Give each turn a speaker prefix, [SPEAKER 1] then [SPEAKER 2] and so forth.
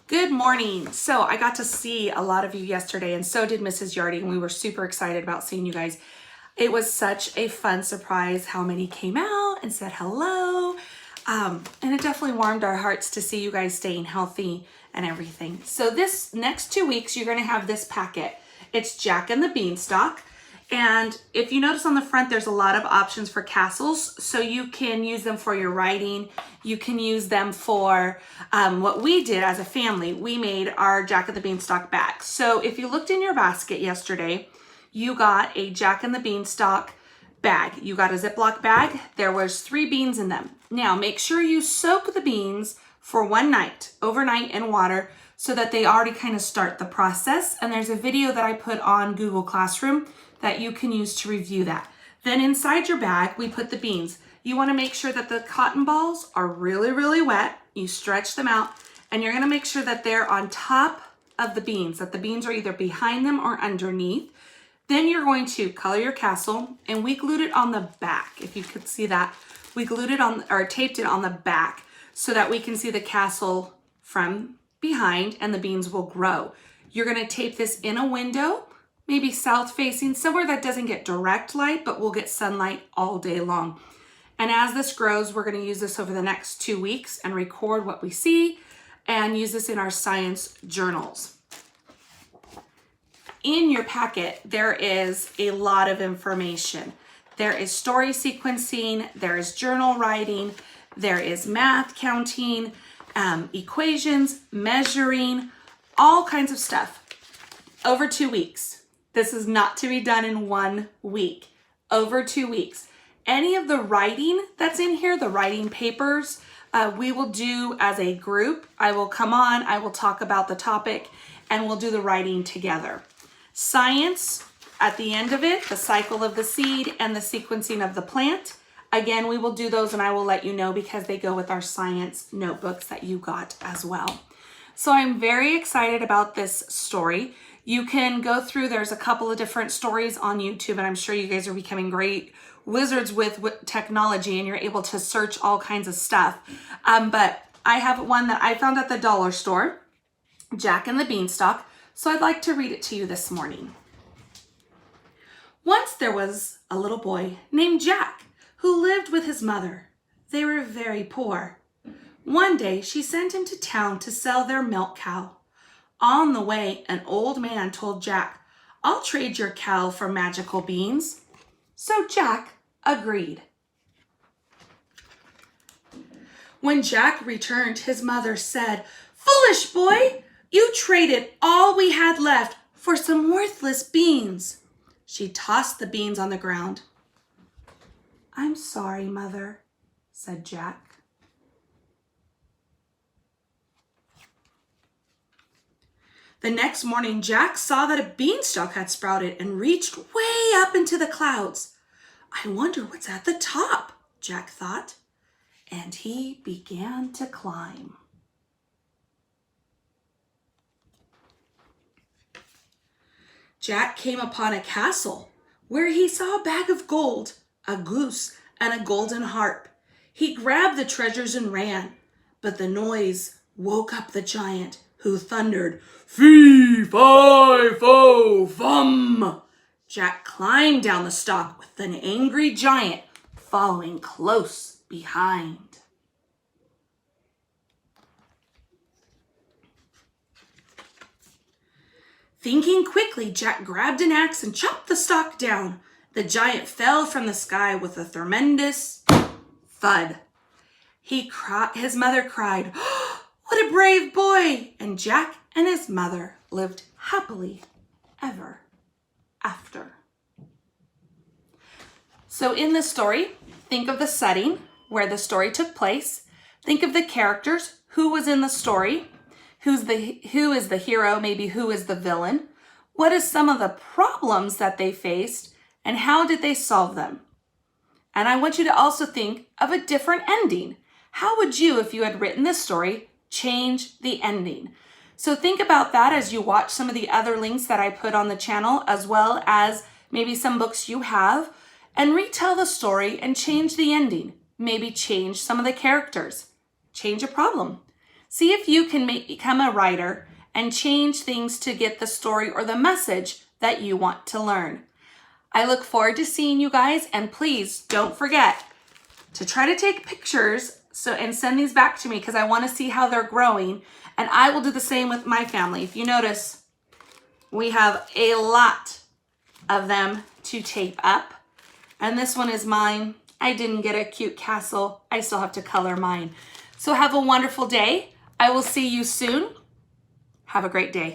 [SPEAKER 1] Good morning. So I got to see a lot of you yesterday, and so did Mrs. Yardy, and we were super excited about seeing you guys. It was such a fun surprise how many came out and said hello. And it definitely warmed our hearts to see you guys staying healthy and everything. So this next 2 weeks, you're going to have this packet. It's Jack and the Beanstalk. And if you notice on the front, there's a lot of options for castles. So you can use them for your writing. You can use them for what we did as a family. We made our Jack and the Beanstalk bag. So if you looked in your basket yesterday, you got a Jack and the Beanstalk bag. You got a Ziploc bag. There was 3 beans in them. Now make sure you soak the beans for one night, overnight in water, so that they already kind of start the process. And there's a video that I put on Google Classroom that you can use to review that. Then inside your bag, we put the beans. You want to make sure that the cotton balls are really, really wet. You stretch them out, and you're going to make sure that they're on top of the beans, that the beans are either behind them or underneath. Then you're going to color your castle, and we glued it on the back. If you could see that, we glued it on, or taped it on the back so that we can see the castle from behind and the beans will grow. You're going to tape this in a window, maybe south facing, somewhere that doesn't get direct light, but will get sunlight all day long. And as this grows, we're going to use this over the next 2 weeks and record what we see and use this in our science journals. In your packet, there is a lot of information. There is story sequencing, there is journal writing, there is math counting, equations, measuring, all kinds of stuff over 2 weeks. This is not to be done in 1 week, over 2 weeks. Any of the writing that's in here, the writing papers, we will do as a group. I will come on, I will talk about the topic, and we'll do the writing together. Science, at the end of it, the cycle of the seed and the sequencing of the plant. Again, we will do those and I will let you know because they go with our science notebooks that you got as well. So I'm very excited about this story. You can go through, there's a couple of different stories on YouTube, and I'm sure you guys are becoming great wizards with technology and you're able to search all kinds of stuff. But I have one that I found at the dollar store, Jack and the Beanstalk. So I'd like to read it to you this morning. Once there was a little boy named Jack who lived with his mother. They were very poor. One day she sent him to town to sell their milk cow. On the way, an old man told Jack, "I'll trade your cow for magical beans." So Jack agreed. When Jack returned, his mother said, "Foolish boy, you traded all we had left for some worthless beans." She tossed the beans on the ground. "I'm sorry, Mother," said Jack. The next morning, Jack saw that a beanstalk had sprouted and reached way up into the clouds. "I wonder what's at the top," Jack thought, and he began to climb. Jack came upon a castle where he saw a bag of gold, a goose, and a golden harp. He grabbed the treasures and ran, but the noise woke up the giant, who thundered, "Fee, fi, fo, fum!" Jack climbed down the stalk with an angry giant following close behind. Thinking quickly, Jack grabbed an axe and chopped the stalk down. The giant fell from the sky with a tremendous thud. His mother cried, "Oh, what a brave boy!" And Jack and his mother lived happily ever after. So in this story, think of the setting where the story took place. Think of the characters, who was in the story, who is the hero, maybe who is the villain, what is some of the problems that they faced, and how did they solve them? And I want you to also think of a different ending. How would you, if you had written this story, change the ending? So think about that as you watch some of the other links that I put on the channel, as well as maybe some books you have, and retell the story and change the ending. Maybe change some of the characters, change a problem. See if you can become a writer and change things to get the story or the message that you want to learn. I look forward to seeing you guys, and please don't forget to try to take pictures and send these back to me because I want to see how they're growing, and I will do the same with my family. If you notice, we have a lot of them to tape up, and this one is mine. I didn't get a cute castle. I still have to color mine. So have a wonderful day. I will see you soon. Have a great day.